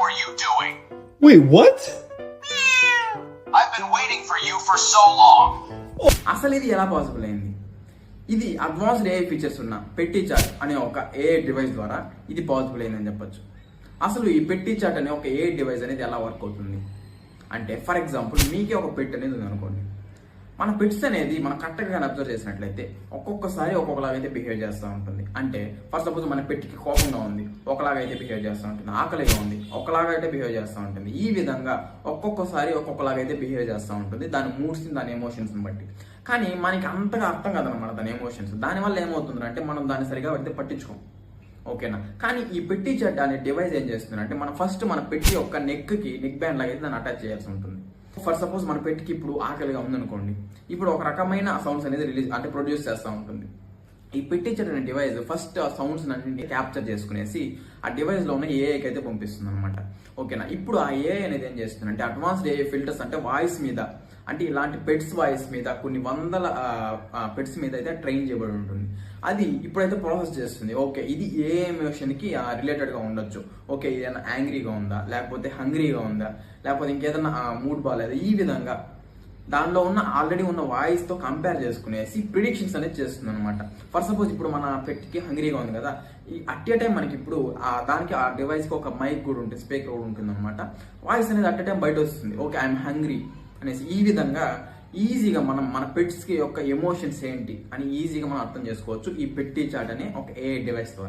are you doing? Wait, what? I've been waiting for you for so long. అసలు ఇది ఎలా possible అయింది? ఇది అడ్వాన్స్డ్ ఏఐ ఫీచర్స్ ఉన్న పెట్టి చాట్ అనే ఒక ఏఐ డివైస్ ద్వారా ఇది పాసిబుల్ అయిందని చెప్పొచ్చు. అసలు ఈ పెట్టి చాట్ అనే ఒక ఏఐ డివైస్ అనేది ఎలా వర్క్ అవుతుంది అంటే, ఫర్ ఎగ్జాంపుల్ మీకే ఒక పెట్ అనేది ఉంది అనుకోండి. మన పెట్స్ అనేది మనం కరెక్ట్గా అబ్జర్వ్ చేసినట్లయితే ఒక్కొక్కసారి ఒక్కొక్కలాగైతే బిహేవ్ చేస్తూ ఉంటుంది. అంటే ఫర్ సపోజ్ మన పెట్కి కోపంగా ఉంది, ఒకలాగైతే బిహేవ్ చేస్తూ ఉంటుంది. ఆకలిగా ఉంది, ఒకలాగా అయితే బిహేవ్ చేస్తూ ఉంటుంది. ఈ విధంగా ఒక్కొక్కసారి ఒక్కొక్కలాగైతే బిహేవ్ చేస్తూ ఉంటుంది, దాని మూడ్స్ని, దాని ఎమోషన్స్ని బట్టి. కానీ మనకి అంతగా అర్థం కాదనమాట దాని ఎమోషన్స్. దానివల్ల ఏమవుతుంది అంటే మనం దాన్ని సరిగా అయితే పట్టించుకోం. ఓకేనా? కానీ ఈ పెట్టి చాట్ అనే డివైస్ ఏం చేస్తుంది అంటే, మనం ఫస్ట్ మన పెట్టి యొక్క నెక్ బ్యాండ్ లాగా అయితే దాన్ని అటాచ్ చేయాల్సి ఉంటుంది. ఫర్ సపోజ్ మన పెట్కి ఇప్పుడు ఆకలిగా ఉందనుకోండి, ఇప్పుడు ఒక రకమైన సౌండ్స్ అనేది ప్రొడ్యూస్ చేస్తూ ఉంటుంది. ఈ పెట్టి చాట్ అనే డివైస్ ఫస్ట్ ఆ సౌండ్స్ అన్నింటినీ క్యాప్చర్ చేసుకునేసి ఆ డివైస్లో ఉన్న ఏఐకి అయితే పంపిస్తుంది అనమాట. ఓకేనా? ఇప్పుడు ఆ ఏఐ అనేది ఏం చేస్తుంది అంటే, అడ్వాన్స్డ్ ఏఐ ఫిల్టర్స్ అంటే వాయిస్ మీద, అంటే ఇలాంటి పెట్స్ వాయిస్ మీద కొన్ని వందల పెట్స్ మీద అయితే ట్రైన్ చేయబడి ఉంటుంది. అది ఇప్పుడైతే ప్రాసెస్ చేస్తుంది. ఓకే, ఇది ఏ ఎమోషన్కి రిలేటెడ్గా ఉండొచ్చు. ఓకే, ఏదైనా యాంగ్రీగా ఉందా, లేకపోతే హంగ్రీగా ఉందా, లేకపోతే ఇంకేదైనా మూడ్ బాగాలేదా, ఈ విధంగా దానిలో ఉన్న ఆల్రెడీ ఉన్న వాయిస్తో కంపేర్ చేసుకునేసి ప్రిడిక్షన్స్ అనేది చేస్తుంది అనమాట. ఫర్ సపోజ్ ఇప్పుడు మన పెట్కి హంగ్రీగా ఉంది కదా, ఈ అట్ ఏ టైం మనకి ఇప్పుడు దానికి ఆ డివైస్కి ఒక మైక్ కూడా ఉంటుంది, స్పీకర్ కూడా ఉంటుంది అనమాట. వాయిస్ అనేది అట్ ఏ టైం బయట వస్తుంది, ఓకే ఐఎమ్ హంగ్రీ అనేసి. ఈ విధంగా ఈజీగా మనం మన పెట్స్కి యొక్క ఎమోషన్స్ ఏంటి అని ఈజీగా మనం అర్థం చేసుకోవచ్చు ఈ పెట్టి చాట్ అనే ఒక ఏఐ డివైస్ ద్వారా.